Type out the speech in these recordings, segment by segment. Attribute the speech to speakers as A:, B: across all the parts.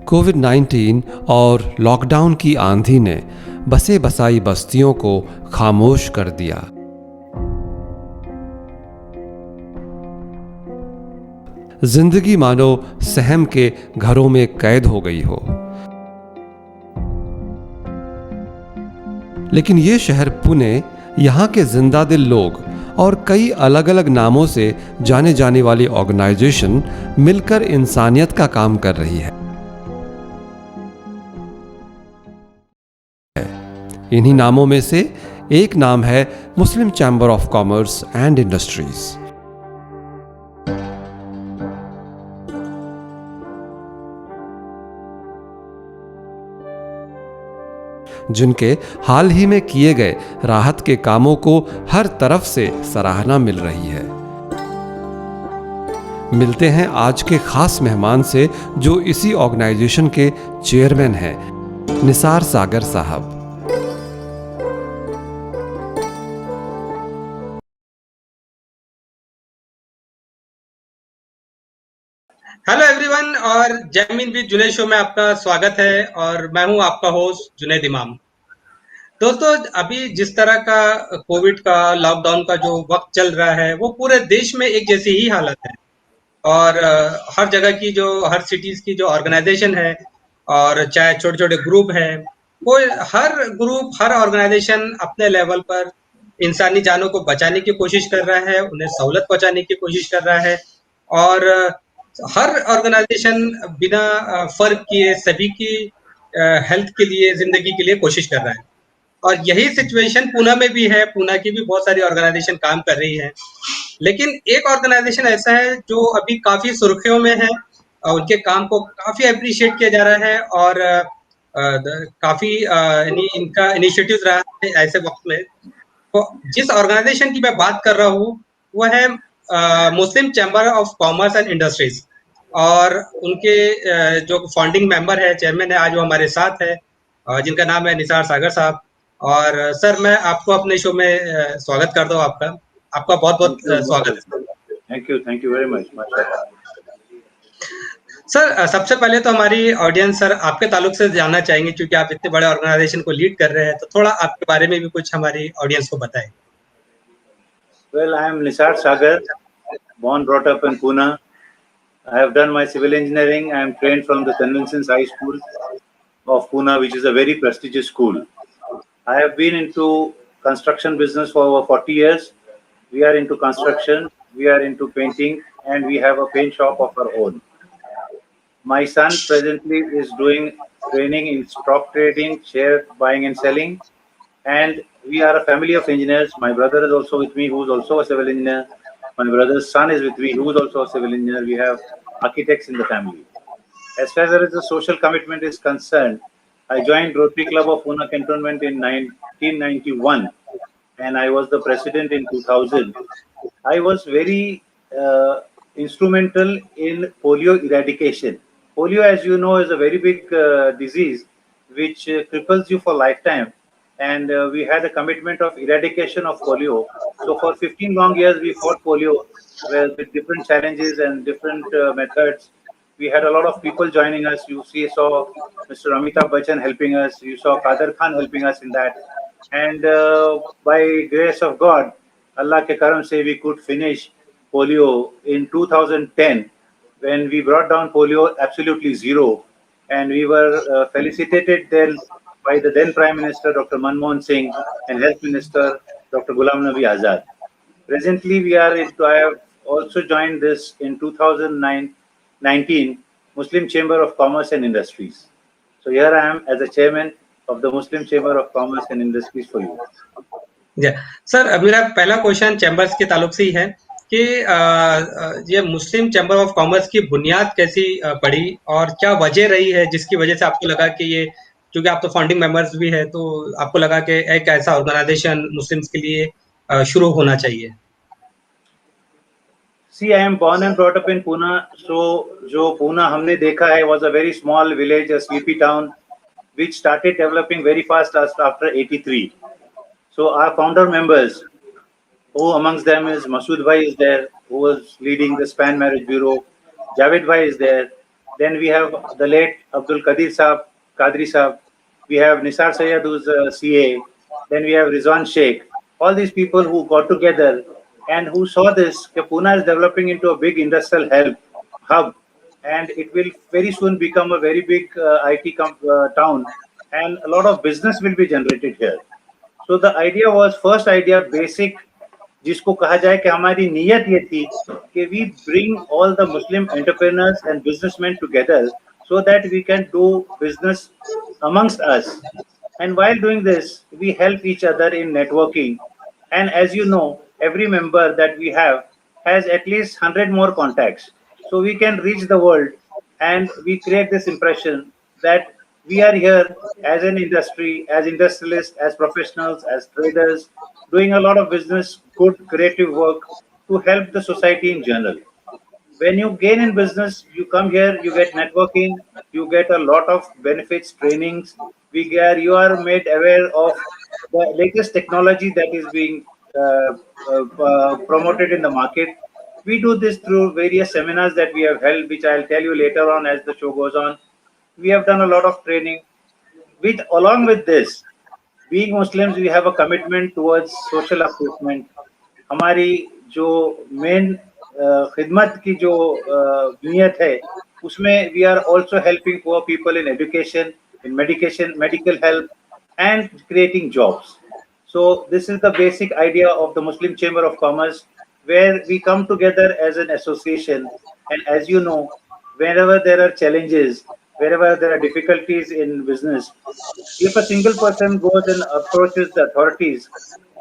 A: कोविड-19 और लॉकडाउन की आंधी ने बसे बसाई बस्तियों को खामोश कर दिया। जिंदगी मानो सहम के घरों में कैद हो गई हो। लेकिन ये शहर पुणे, यहाँ के जिंदा दिल लोग और कई अलग अलग नामों से जाने जाने वाली ऑर्गेनाइजेशन मिलकर इंसानियत का काम कर रही है। इन्हीं नामों में से एक नाम है Muslim chamber of commerce and industries. जिनके हाल ही में किए गए राहत के कामों को हर तरफ से सराहना मिल रही है। मिलते हैं आज के खास मेहमान से जो इसी ऑर्गेनाइजेशन के चेयरमैन हैं, निसार सागर साहब।
B: हेलो एवरीवन और जैमिन विद जुनैद शो में आपका स्वागत है और मैं हूं आपका होस्ट जुनैद इमाम। दोस्तों, अभी जिस तरह का कोविड का लॉकडाउन का जो वक्त चल रहा है वो पूरे देश में एक जैसी ही हालत है और हर जगह की जो हर सिटीज की जो ऑर्गेनाइजेशन है और चाहे छोटे छोटे ग्रुप है, वो हर ग्रुप हर ऑर्गेनाइजेशन अपने लेवल पर इंसानी जानों को बचाने की कोशिश कर रहा है, उन्हें सहूलत पहुंचाने की कोशिश कर रहा है और हर ऑर्गेनाइजेशन बिना फर्क किए सभी की हेल्थ के लिए, जिंदगी के लिए कोशिश कर रहा है। और यही सिचुएशन पुणे में भी है। पुणे की भी बहुत सारी ऑर्गेनाइजेशन काम कर रही है, लेकिन एक ऑर्गेनाइजेशन ऐसा है जो अभी काफी सुर्खियों में है और उनके काम को काफी अप्रिशिएट किया जा रहा है और काफी इनका इनिशिएटिव रहा है ऐसे वक्त में। तो जिस ऑर्गेनाइजेशन की मैं बात कर रहा हूँ वो है Muslim chamber of commerce and industries और उनके जो फाउंडिंग मेंबर है, चेयरमैन है, आज वो हमारे साथ है, जिनका नाम है निसार सागर साहब। और सर, मैं आपको अपने शो में स्वागत करता हूँ। आपका बहुत बहुत स्वागत है।
C: Thank you very much.
B: Sir, सबसे पहले तो हमारी ऑडियंस सर आपके ताल्लुक से जानना चाहेंगे, क्योंकि आप इतने बड़े ऑर्गेनाइजेशन को लीड कर रहे हैं, तो थोड़ा आपके बारे में भी कुछ हमारी ऑडियंस को बताएं।
C: Well, I am Nisar Sagar, born brought up in Pune. I have done my civil engineering. I am trained from the Conventions High School of Pune, which is a very prestigious school. I have been into construction business for over 40 years. We are into construction, we are into painting, and we have a paint shop of our own. My son presently is doing training in stock trading, share buying and selling, and we are a family of engineers. My brother is also with me, who is also a civil engineer. My brother's son is with me, who is also a civil engineer. We have architects in the family. As far as the social commitment is concerned, I joined Rotary Club of Pune Cantonment in 1991, and I was the president in 2000. I was very instrumental in polio eradication. Polio, as you know, is a very big disease which cripples you for lifetime. And we had a commitment of eradication of polio. So for 15 long years, we fought polio with different challenges and different methods. We had a lot of people joining us. Saw Mr. Amitabh Bachchan helping us. You saw Kader Khan helping us in that. And by grace of God, Allah ke karam se, we could finish polio in 2010 when we brought down polio absolutely zero. And we were felicitated then by the then Prime Minister Dr. Manmohan Singh and Health Minister Dr. Ghulam Nabi Azad. Presently, I have also joined this in 2019 Muslim Chamber of Commerce and Industries. So here I am as a chairman of the Muslim Chamber of Commerce and Industries for you.
B: Sir, मेरा पहला question chambers के ताल्लुक से ही है कि ये मुस्लिम chamber of commerce की बुनियाद कैसी पड़ी और क्या वजह रही है जिसकी वजह से आपको लगा कि ये, क्योंकि आप तो फाउंडिंग मेंबर्स भी है, तो आपको लगा कि एक ऐसा ऑर्गेनाइजेशन मुस्लिम्स के लिए शुरू होना चाहिए?
C: See, I am born and brought up in Pune. So, जो Pune हमने देखा है was a very small village, a sleepy town, which started developing very fast after 83. So our founder members, who amongst them is Masood Bhai is there, who was leading the Span Marriage Bureau. Javed Bhai is there. Then we have the late Abdul Qadir Saab, Qadri Saab. We have Nisar Sayyed, who's a CA. Then we have Rizwan Sheikh. All these people who got together and who saw this, that Pune is developing into a big industrial hub, and it will very soon become a very big town, and a lot of business will be generated here. So the idea was, first idea basic, जिसको कहा जाए कि हमारी नीयत ये थी कि we bring all the Muslim entrepreneurs and businessmen together so that we can do business amongst us. And while doing this, we help each other in networking. And as you know, every member that we have has at least 100 more contacts. So we can reach the world, and we create this impression that we are here as an industry, as industrialists, as professionals, as traders, doing a lot of business, good creative work to help the society in general. When you gain in business, you come here, you get networking, you get a lot of benefits, trainings. You are made aware of the latest technology that is being promoted in the market. We do this through various seminars that we have held, which I'll tell you later on as the show goes on. We have done a lot of training. Along with this, being Muslims, we have a commitment towards social upliftment. हमारी जो main खिदमत की जो नीयत है, उसमें we are also helping poor people in education, in medical help, and creating jobs. So this is the basic idea of the Muslim Chamber of Commerce, where we come together as an association. And as you know, wherever there are challenges, wherever there are difficulties in business, if a single person goes and approaches the authorities,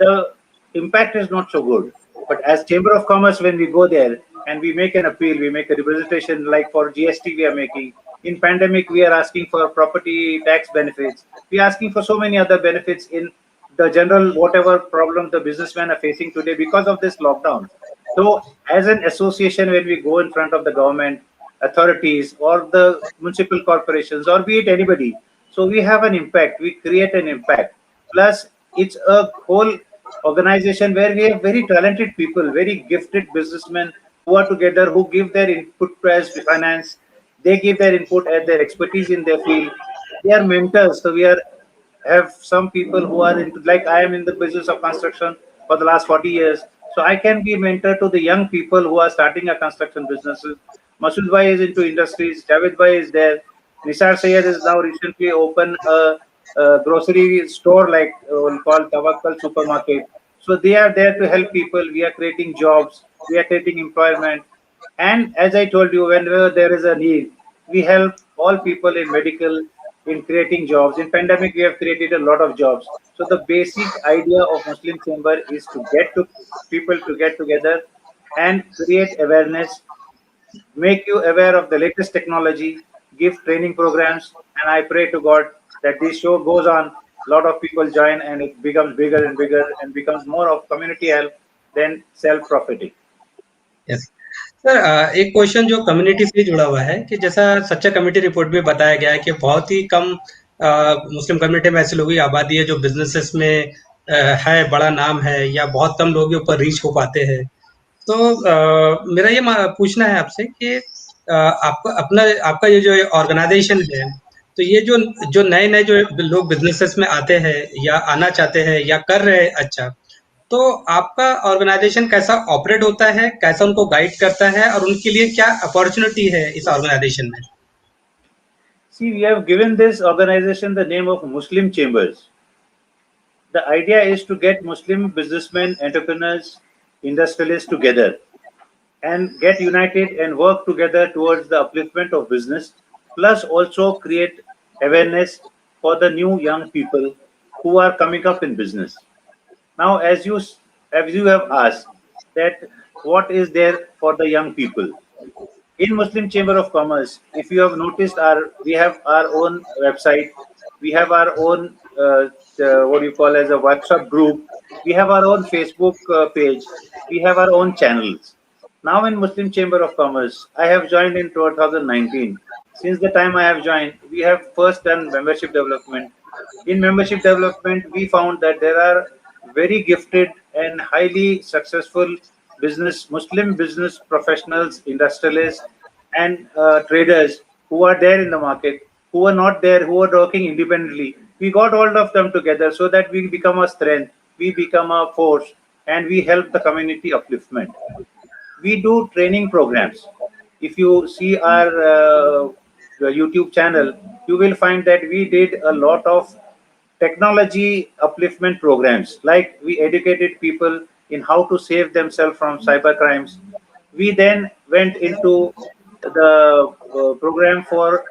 C: the impact is not so good. But as Chamber of Commerce, when we go there and we make an appeal, we make a representation, like for GST we are making. In pandemic, we are asking for property tax benefits. We are asking for so many other benefits in the general, whatever problem the businessmen are facing today because of this lockdown. So as an association, when we go in front of the government, authorities, or the municipal corporations, or be it anybody, so we have an impact, we create an impact. Plus, it's a whole organization where we have very talented people, very gifted businessmen who are together, who give their input as finance. They give their input as their expertise in their field. They are mentors. So we have some people who are into, like I am in the business of construction for the last 40 years. So I can be a mentor to the young people who are starting a construction businesses. Masood Bhai is into industries. Javed Bhai is there. Nisar Sayyed has now recently opened a grocery store, like we'll call Tawakkal Supermarket. So they are there to help people. We are creating jobs. We are creating employment. And as I told you, whenever there is a need, we help all people in medical, in creating jobs. In pandemic, we have created a lot of jobs. So the basic idea of Muslim Chamber is to get to people to get together and create awareness, make you aware of the latest technology, give training programs, and I pray to God that this show goes on, a lot of people join, and it becomes bigger and bigger and becomes more of community help than self-profiting.
B: Yes sir, एक question जो community से जुड़ा हुआ है कि जैसा सच्चा committee report में बताया गया है कि बहुत ही कम मुस्लिम कम्युनिटी में ऐसे लोगों की आबादी है जो बिजनेसेस में है, बड़ा नाम है, या बहुत कम लोगों के ऊपर रीच हो पाते हैं। तो मेरा ये पूछना है आपसे कि आपका ये जो ऑर्गेनाइजेशन है, तो ये जो नए-नए जो लोग बिजनेसेस में आते हैं या आना चाहते हैं या कर रहे हैं, अच्छा, तो आपका ऑर्गेनाइजेशन कैसा ऑपरेट होता है, कैसा उनको गाइड करता है और उनके लिए क्या अपॉर्चुनिटी है इस ऑर्गेनाइजेशन में?
C: See, we have given this organization the name of Muslim Chambers. The idea is to get Muslim businessmen, entrepreneurs, industrialists together and get united and work together towards the upliftment of business, plus also create awareness for the new young people who are coming up in business. Now, as you have asked, that what is there for the young people? In Muslim Chamber of Commerce, if you have noticed, we have our own website, we have our own what you call as a WhatsApp group, we have our own Facebook page, we have our own channels. Now in Muslim Chamber of Commerce, I have joined in 2019. Since the time I have joined, we have first done membership development. In membership development, we found that there are very gifted and highly successful Muslim business professionals, industrialists, and traders who who are there in the market, who are not there, who are working independently. We got all of them together so that we become a strength, we become a force, and we help the community upliftment. We do training programs. If you see our YouTube channel, you will find that we did a lot of technology upliftment programs. Like we educated people in how to save themselves from cyber crimes. We then went into the program for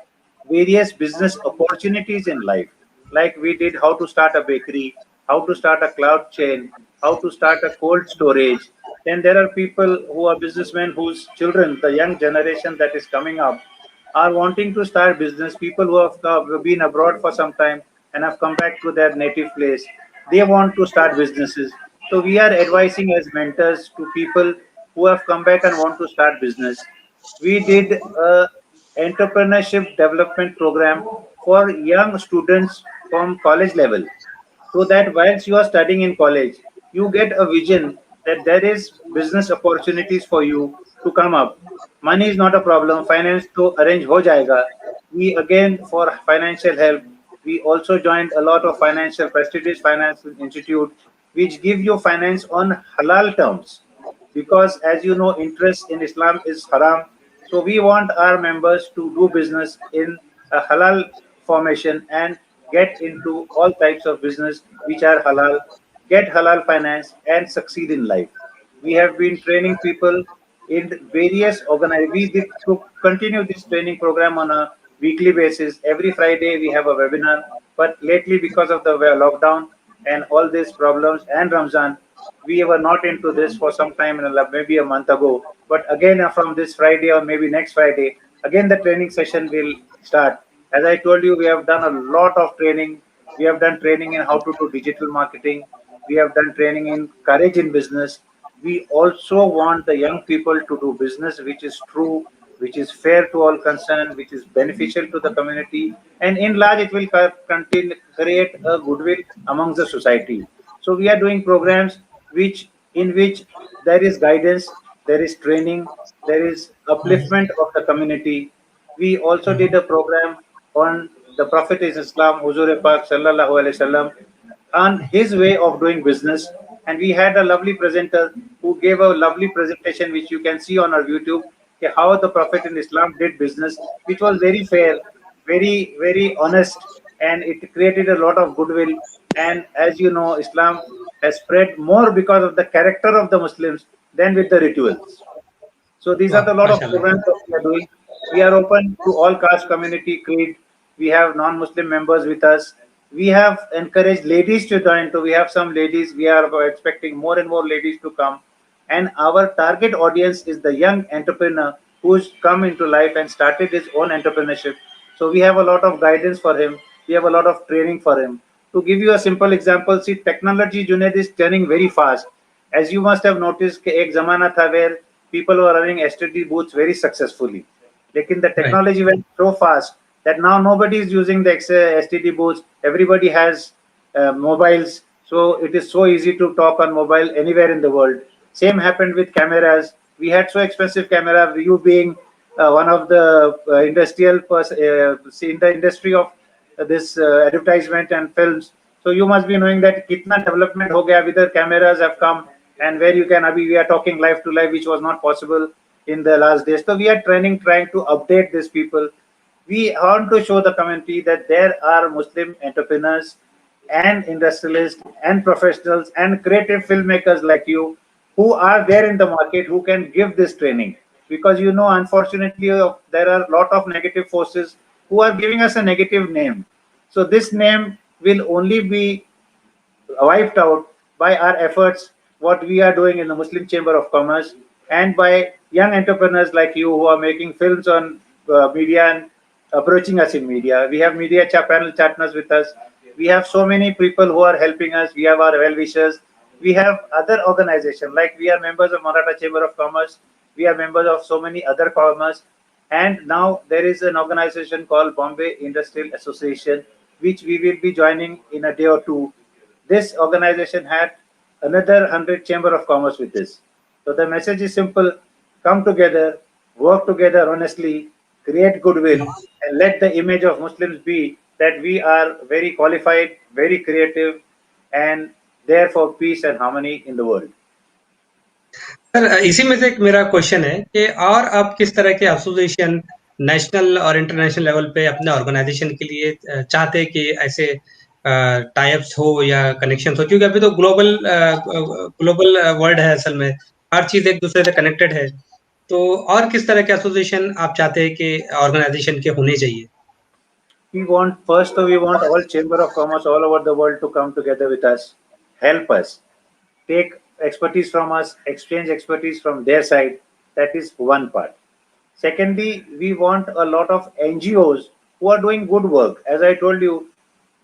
C: various business opportunities in life. Like we did how to start a bakery, how to start a cloud chain, how to start a cold storage. Then there are people who are businessmen whose children, the young generation that is coming up, are wanting to start business. People who have been abroad for some time and have come back to their native place, they want to start businesses. So we are advising as mentors to people who have come back and want to start business. We did a entrepreneurship development program for young students from college level, so that whilst you are studying in college, you get a vision that there is business opportunities for you to come up. Money is not a problem, finance to arrange ho jayega. We again, for financial help, we also joined a lot of financial prestigious financial institute which give you finance on halal terms, because as you know, interest in Islam is haram. So we want our members to do business in a halal formation and get into all types of business which are halal, get halal finance and succeed in life. We have been training people in various organizations. We did to continue this training program on a weekly basis. Every Friday we have a webinar, but lately because of the lockdown and all these problems and Ramzan, we were not into this for some time, maybe a month ago. But again, from this Friday or maybe next Friday, again the training session will start. As I told you, we have done a lot of training. We have done training in how to do digital marketing. We have done training in courage in business. We also want the young people to do business which is true, which is fair to all concerned, which is beneficial to the community, and in large, it will continue create a goodwill amongst the society. So we are doing programs in which there is guidance, there is training, there is upliftment of the community. We also did a program on the Prophet is Islam, Huzur Pak Sallallahu Alaihi Wasallam, on his way of doing business. And we had a lovely presenter who gave a lovely presentation, which you can see on our YouTube, how the Prophet in Islam did business, which was very fair, very, very honest, and it created a lot of goodwill. And as you know, Islam has spread more because of the character of the Muslims than with the rituals. So these are
B: Wow,
C: the lot of
B: mashallah.
C: programs that we are doing. We are open to all caste, community, creed. We have non-Muslim members with us. We have encouraged ladies to join. So we have some ladies. We are expecting more and more ladies to come. And our target audience is the young entrepreneur who's come into life and started his own entrepreneurship. So we have a lot of guidance for him. We have a lot of training for him. To give you a simple example, see, technology, Junaid, is turning very fast. As you must have noticed, कि एक जमाना था where people were running STD booths very successfully. Lekin the
B: Right.
C: technology went so fast that now nobody is using the STD booths. Everybody has mobiles, so it is so easy to talk on mobile anywhere in the world. Same happened with cameras. We had so expensive camera. You being one of the industrial in the industry of this advertisement and films, so you must be knowing that kitna development ho gaya. With the cameras have come, and where you can, abhi we are talking live to live, which was not possible in the last days. So we are trying to update these people. We want to show the community that there are Muslim entrepreneurs and industrialists and professionals and creative filmmakers like you who are there in the market who can give this training. Because you know, unfortunately, there are a lot of negative forces who are giving us a negative name. So this name will only be wiped out by our efforts, what we are doing in the Muslim Chamber of Commerce, and by young entrepreneurs like you who are making films on media and approaching us in media. We have media panel partners with us. We have so many people who are helping us. We have our well-wishers. We have other organizations, like we are members of Maratha Chamber of Commerce. We are members of so many other commerce. And now there is an organization called Bombay Industrial Association, which we will be joining in a day or two. This organization had another 100 chamber of commerce with this. So the message is simple: come together, work together honestly, create goodwill, and let the image of Muslims be that we are very qualified, very creative, and there for peace and harmony in the world.
B: Sir इसी में से एक मेरा question है कि और आप किस तरह के एसोसिएशन नेशनल और इंटरनेशनल लेवल पे अपने ऑर्गेनाइजेशन के लिए चाहते हैं कि ऐसे टाइप्स हो या कनेक्शन हो, क्योंकि अभी तो ग्लोबल वर्ल्ड है, असल में हर चीज एक दूसरे से कनेक्टेड है, तो और किस तरह के एसोसिएशन आप चाहते हैं कि ऑर्गेनाइजेशन के होने चाहिए?
C: We want all chamber of commerce all over the world to come together with us, help us, take expertise from us, exchange expertise from their side. That is one part. Secondly, we want a lot of NGOs who are doing good work. As I told you,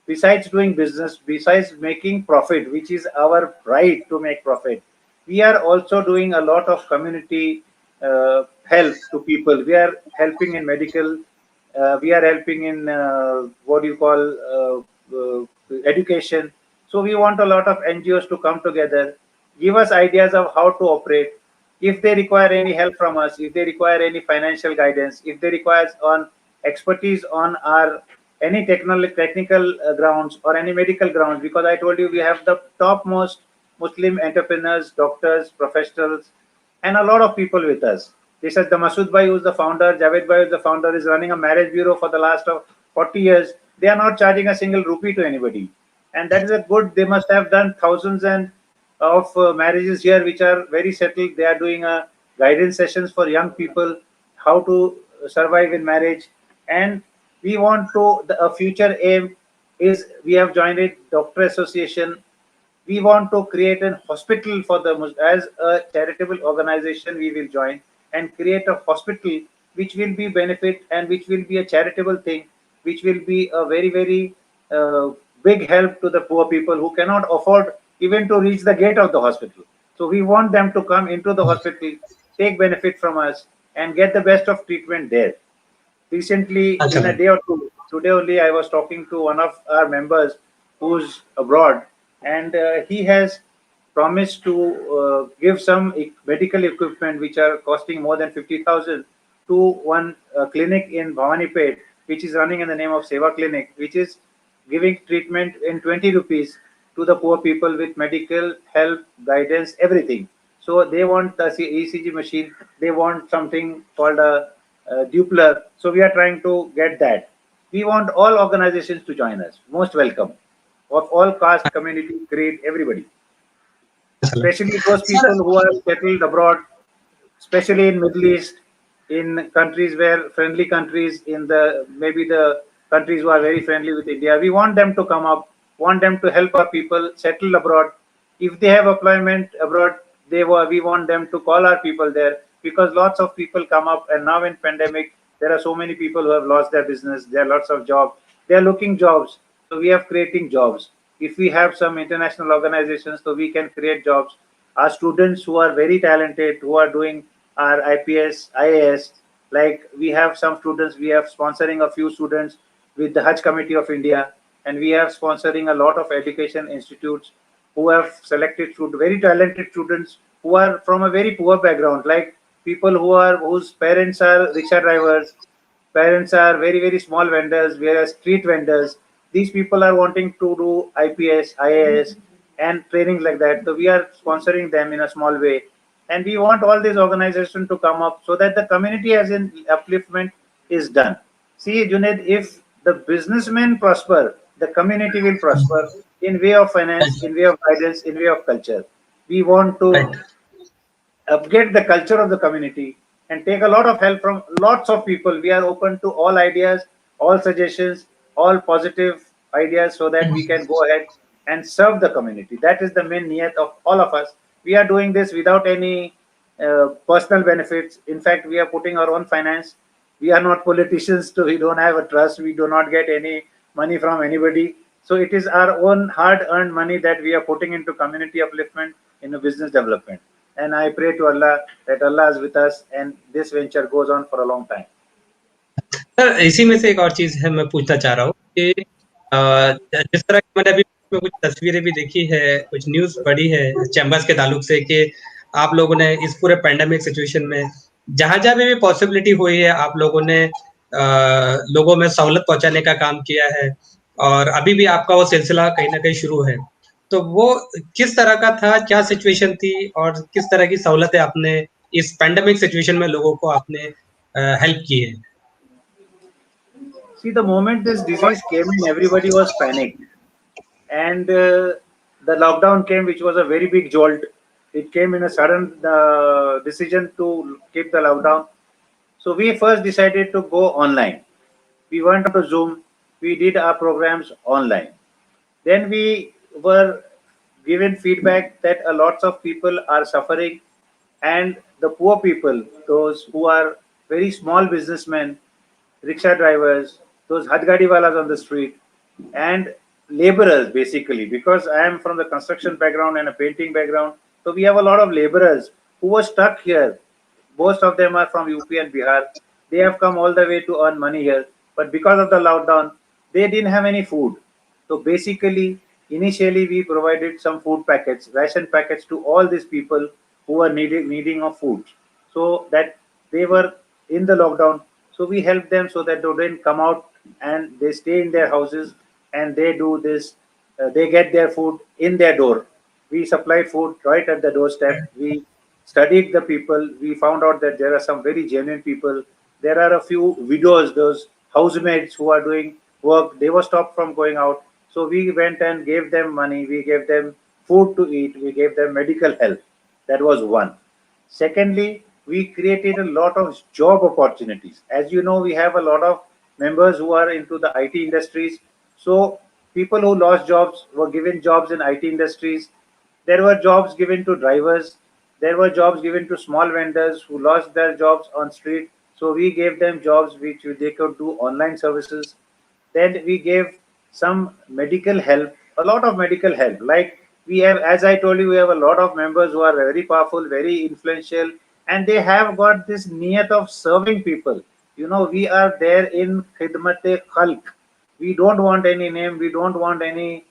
C: besides doing business, besides making profit, which is our right to make profit, we are also doing a lot of community help to people. We are helping in medical, we are helping in what you call education. So we want a lot of NGOs to come together, give us ideas of how to operate. If they require any help from us, if they require any financial guidance, if they require on expertise on our any technical grounds or any medical grounds, because I told you we have the topmost Muslim entrepreneurs, doctors, professionals, and a lot of people with us. This is the Masood Bhai, who is the founder, Javed Bhai, who is the founder, is running a marriage bureau for the last of 40 years. They are not charging a single rupee to anybody. And that is a good, they must have done thousands and of marriages here, which are very settled. They are doing guidance sessions for young people, how to survive in marriage. And we want to, a future aim is, we have joined a doctor association. We want to create a hospital for the, as a charitable organization, we will join and create a hospital which will be benefit and which will be a charitable thing, which will be a very, very big help to the poor people who cannot afford even to reach the gate of the hospital. So we want them to come into the hospital, take benefit from us, and get the best of treatment there. Recently, in a day or two, today only, I was talking to one of our members who's abroad, and he has promised to give some medical equipment which are costing more than 50,000 to one clinic in Bhawanipet, which is running in the name of Seva Clinic, which is giving treatment in 20 rupees to the poor people with medical help, guidance, everything. So they want the ECG machine, they want something called a Doppler. So we are trying to get that. We want all organizations to join us. Most welcome. Of all caste, community, creed, everybody. Especially those people who are settled abroad, especially in Middle East, in countries where friendly countries, in the maybe the countries who are very friendly with India. We want them to come up, want them to help our people settle abroad. If they have employment abroad, we want them to call our people there, because lots of people come up, and now in pandemic, there are so many people who have lost their business. There are lots of jobs. They are looking jobs. So we are creating jobs. If we have some international organizations, so we can create jobs. Our students who are very talented, who are doing our IPS, IAS, like we have some students, we are sponsoring a few students with the Hajj Committee of India, and we are sponsoring a lot of education institutes who have selected very talented students who are from a very poor background, like people whose parents are rickshaw drivers, parents are very, very small vendors, whereas street vendors. These people are wanting to do IPS, IAS, and training like that. So we are sponsoring them in a small way. And we want all these organizations to come up so that the community as in upliftment is done. See, Junaid, if the businessmen prosper, the community will prosper in way of finance, in way of guidance, in way of culture. We want to upgrade the culture of the community and take a lot of help from lots of people. We are open to all ideas, all suggestions, all positive ideas, so that we can go ahead and serve the community. That is the main niyat of all of us. We are doing this without any personal benefits. In fact, we are putting our own finance. We are not politicians, so we don't have a trust. We do not get any money from anybody. So it is our own hard-earned money that we are putting into community upliftment, in business development. And I pray to Allah that Allah is with us and this venture goes on for a long time.
B: Sir इसी में से एक और चीज है, मैं पूछना चाह रहा हूँ कि जिस तरह की मैंने अभी कुछ तस्वीरें भी देखी है, कुछ न्यूज पढ़ी है चैम्बर्स के ताल्लुक से, कि आप लोगों ने इस पूरे पैंडेमिक सिचुएशन में जहां जहां भी पॉसिबिलिटी हुई है, आप लोगों ने लोगों में सहूलत पहुँचाने का काम किया है और अभी भी आपका वो सिलसिला कहीं न कहीं शुरू है। तो वो किस तरह का था? क्या सिचुएशन थी और किस तरह की सहूलतें आपने इस पैंडेमिक सिचुएशन में लोगों को आपने हेल्प की है?
C: See, the moment this disease came in, everybody was panicked. And the lockdown came, which was a very big jolt. It came in a sudden decision to keep the lockdown. So we first decided to go online. We went on to Zoom. We did our programs online. Then we were given feedback that a lots of people are suffering, and the poor people, those who are very small businessmen, rickshaw drivers, those hadgadi walas on the street, and laborers basically. Because I am from the construction background and a painting background, so we have a lot of laborers who were stuck here. Most of them are from UP and Bihar. They have come all the way to earn money here, but because of the lockdown, they didn't have any food. So basically, initially we provided some food packets, ration packets to all these people who were needing of food, so that they were in the lockdown. So we helped them so that they didn't come out and they stay in their houses and they do this. They get their food in their door. We supplied food right at the doorstep. We studied the people. We found out that there are some very genuine people. There are a few widows, those housemaids who are doing work. They were stopped from going out. So we went and gave them money. We gave them food to eat. We gave them medical help. That was one. Secondly, we created a lot of job opportunities. As you know, we have a lot of members who are into the IT industries. So people who lost jobs were given jobs in IT industries. There were jobs given to drivers. There were jobs given to small vendors who lost their jobs on street. So we gave them jobs which they could do online services. Then we gave some medical help, a lot of medical help. Like we have, as I told you, we have a lot of members who are very powerful, very influential, and they have got this niyat of serving people. You know, we are there in khidmat-e khalq. We don't want any name, we don't want any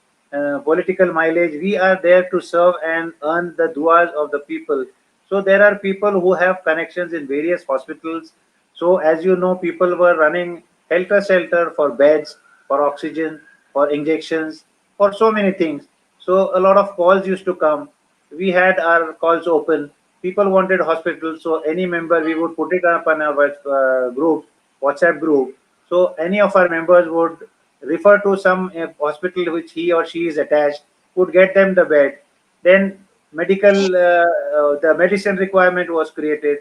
C: political mileage. We are there to serve and earn the duas of the people. So there are people who have connections in various hospitals. So as you know, people were running helter shelter for beds, for oxygen, for injections, for so many things. So a lot of calls used to come. We had our calls open. People wanted hospitals, so any member we would put it up on our group, WhatsApp group. So any of our members would refer to some hospital which he or she is attached, would get them the bed. Then the medicine requirement was created,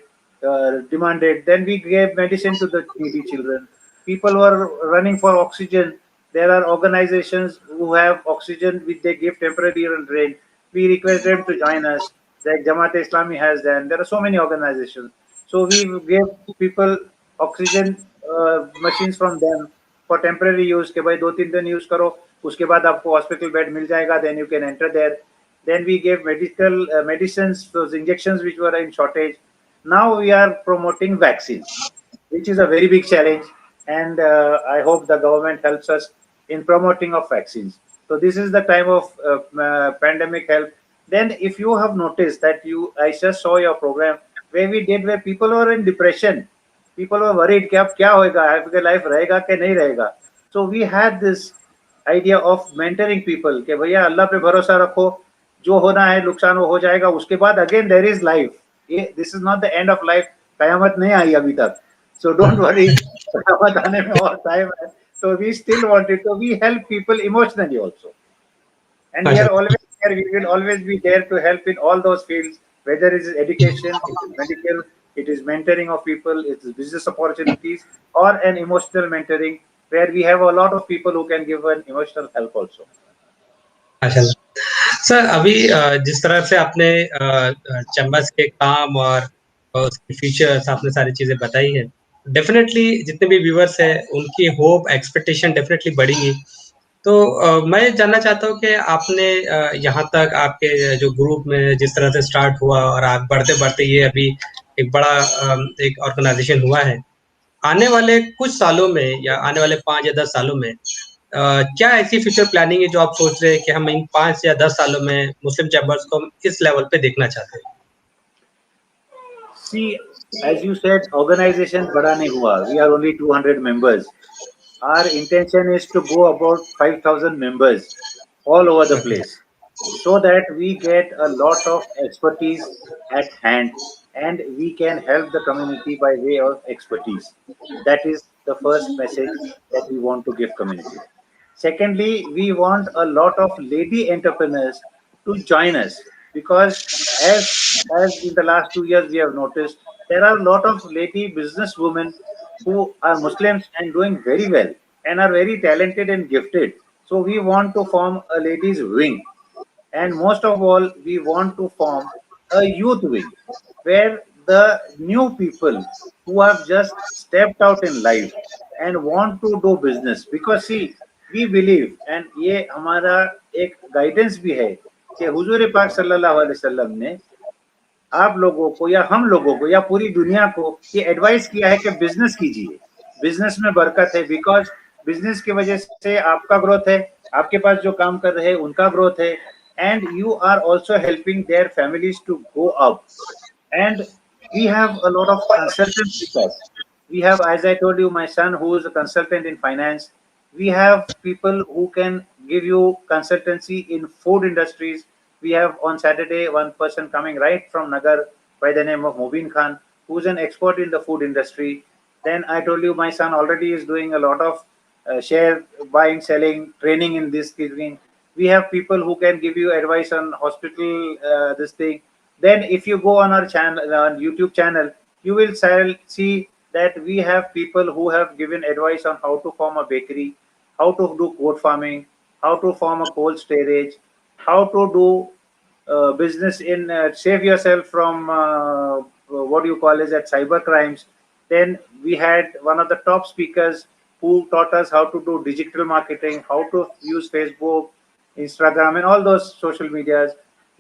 C: demanded. Then we gave medicine to the needy children. People were running for oxygen. There are organizations who have oxygen which they give temporary rent. We request them to join us. Like Jamaat Islami has them. There are so many organizations. So we gave people oxygen machines from them for temporary use. कि भाई 2-3 दिन use करो, उसके बाद आपको hospital bed मिल जाएगा. Then you can enter there. Then we gave medical medicines, those injections which were in shortage. Now we are promoting vaccines, which is a very big challenge, and I hope the government helps us in promoting of vaccines. So this is the time of pandemic help. Then, if you have noticed that I just saw your program where we did where people were in depression, people were worried कि अब क्या होएगा, आपके life रहेगा कि नहीं रहेगा. So we had this idea of mentoring people कि भैया अल्लाह पे भरोसा रखो, जो होना है नुकसान वो हो जाएगा, उसके बाद again there is life. This is not the end of life. कयामत नहीं आई अभी तक. So don't worry, कयामत आने में और time है. So we still want it. So we help people emotionally also. And we are always there. We will always be there to help in all those fields, whether it is education, it is medical, it is mentoring of people, it is business opportunities, or an emotional mentoring, where we have a lot of people who can give an emotional help also.
B: माशाल्लाह। Sir अभी जिस तरह से आपने chambers के काम और उसके फीचर्स आपने सारी चीज़ें बताई हैं, डेफ़िनेटली जितने भी व्यूअर्स हैं उनकी होप, एक्सपेक्टेशन डेफ़िनेटली बढ़ेंगी। तो मैं जानना चाहता हूँ कि आपने यहाँ तक आपके जो ग्रुप में जिस तरह से स्टार्ट हुआ और आप बढ़ते-बढ़ते ये अभी एक बड़ा एक ऑर्गेनाइज़ेशन हुआ है। आने वाले कुछ सालों में या आने वाले 5 या 10 सालों में क्या ऐसी फ्यूचर प्लानिंग है जो आप सोच रहे हैं कि हम इन 5 या 10 सालों में मुस्लिम चैम्बर्स को हम इस लेवल पे देखना चाहते हैं?
C: See, As you said, organization bada nahi hua. We are only 200 members. Our intention is to go about 5,000 members all over the
B: Okay.
C: place so that we get a lot of expertise at hand and we can help the community by way of expertise. That is the first message that we want to give community. Secondly, we want a lot of lady entrepreneurs to join us because as in the last 2 years we have noticed there are a lot of lady businesswomen who are Muslims and doing very well and are very talented and gifted. So we want to form a ladies wing, and most of all we want to form a youth wing where the new people who have just stepped out in life and want to do business, because see we believe and ये हमारा एक guidance भी है कि हुजूर पाक सल्लल्लाहु अलैहि वसल्लम ने आप लोगों को या हम लोगों को या पूरी दुनिया को ये एडवाइस किया है कि बिजनेस कीजिए, बिजनेस में बरकत है, बिकॉज बिजनेस की वजह से आपका ग्रोथ है, आपके पास जो काम कर रहे हैं उनका ग्रोथ है, and you are also helping their families to go up. And we have a lot of consultants with us. We have, as I told you, my son who is a consultant in finance. We have people who can give you consultancy in food industries. We have on Saturday one person coming right from Nagar by the name of Mubin Khan, who's an expert in the food industry. Then I told you my son already is doing a lot of share buying, selling, training in this thing. We have people who can give you advice on hospital, this thing. Then if you go on our channel, on YouTube channel, you will see that we have people who have given advice on how to form a bakery, how to do goat farming, how to form a cold storage, how to do business in save yourself from what you call is that cyber crimes. Then we had one of the top speakers who taught us how to do digital marketing, how to use Facebook, Instagram, and all those social medias.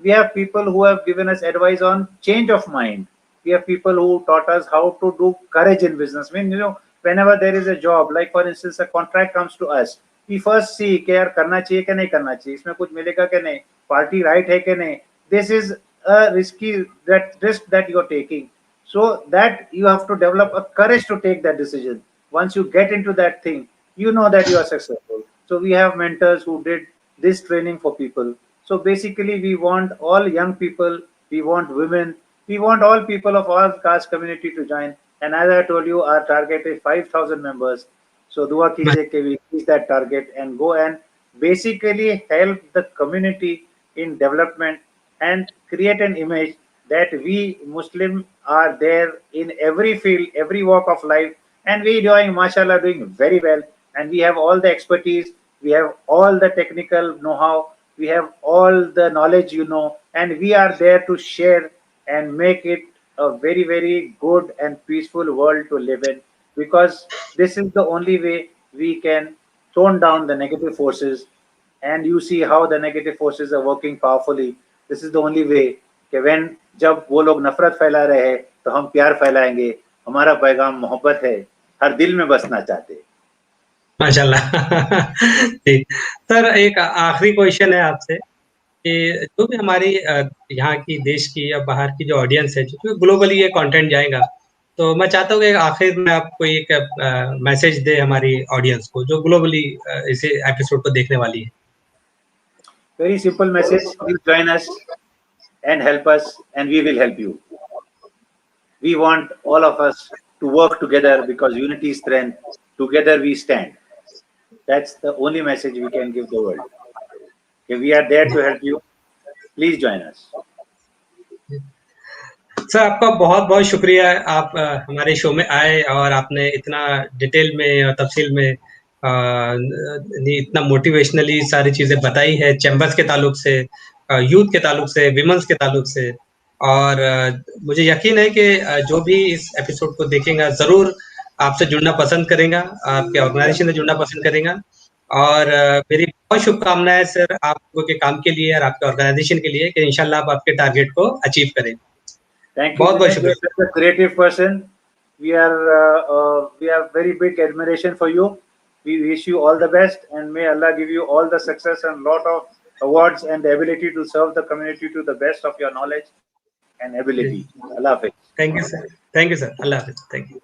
C: We have people who have given us advice on change of mind. We have people who taught us how to do courage in business. I mean, whenever there is a job, like for instance, a contract comes to us, we first see कि यार करना चाहिए कि नहीं करना चाहिए, इसमें कुछ मिलेगा कि नहीं, पार्टी राइट है कि नहीं. This is a risky that risk that you are taking. So that you have to develop a courage to take that decision. Once you get into that thing, you know that you are successful. So we have mentors who did this training for people. So basically, we want all young people, we want women, we want all people of all caste community to join. And as I told you, our target is 5,000 members. So dua kijiye ke we reach that target and go and basically help the community in development and create an image that we Muslim are there in every field, every walk of life, and we doing, mashallah, doing very well. And we have all the expertise, we have all the technical know-how, we have all the knowledge, and we are there to share and make it a very, very good and peaceful world to live in, because this is the only way we can tone down the negative forces. And you see how the negative forces are working powerfully. This is the only way कि when जब वो लोग नफरत फैला रहे हैं तो हम प्यार फैलाएंगे. हमारा पैगाम मोहब्बत है, हर दिल में बसना चाहते हैं.
B: माशाल्लाह ठीक। सर एक आखिरी क्वेश्चन है आपसे कि जो भी हमारी यहाँ की देश की या बाहर की जो ऑडियंस है, जो ग्लोबली ये कंटेंट जाएगा, तो मैं चाहता हूँ कि आखिर में आप कोई एक मैसेज दे हमारी ऑडियंस को जो ग्लोबली इस एपिसोड को देखने वाली है.
C: Very simple message. Please join us and help us, and we will help you. We want all of us to work together because unity is strength. Together we stand. That's the only message we can give the world. Okay, we are there to help you. Please join us.
B: Sir आपका बहुत बहुत शुक्रिया, आप हमारे show में आए और आपने इतना डिटेल में और तफसील में इतना मोटिवेशनली सारी चीज़ें बताई है, चैम्बर्स के ताल्लुक से, यूथ के ताल्लुक से, विमेंस के ताल्लुक से. और मुझे यकीन है कि जो भी इस एपिसोड को देखेगा ज़रूर आपसे जुड़ना पसंद करेगा, आपके ऑर्गेनाइजेशन से जुड़ना पसंद करेगा. और मेरी बहुत शुभकामनाएं सर आप लोगों के काम के लिए और आपके ऑर्गेनाइजेशन के लिए कि इंशाल्लाह आप आपके टारगेट को अचीव करें.
C: Thank you. You're such a creative person. We have very big admiration for you. We wish you all the best, and may Allah give you all the success and lot of awards and the ability to serve the community to the best of your knowledge and ability. Allah Hafiz.
B: Thank you sir, thank you sir, Allah Hafiz, thank you.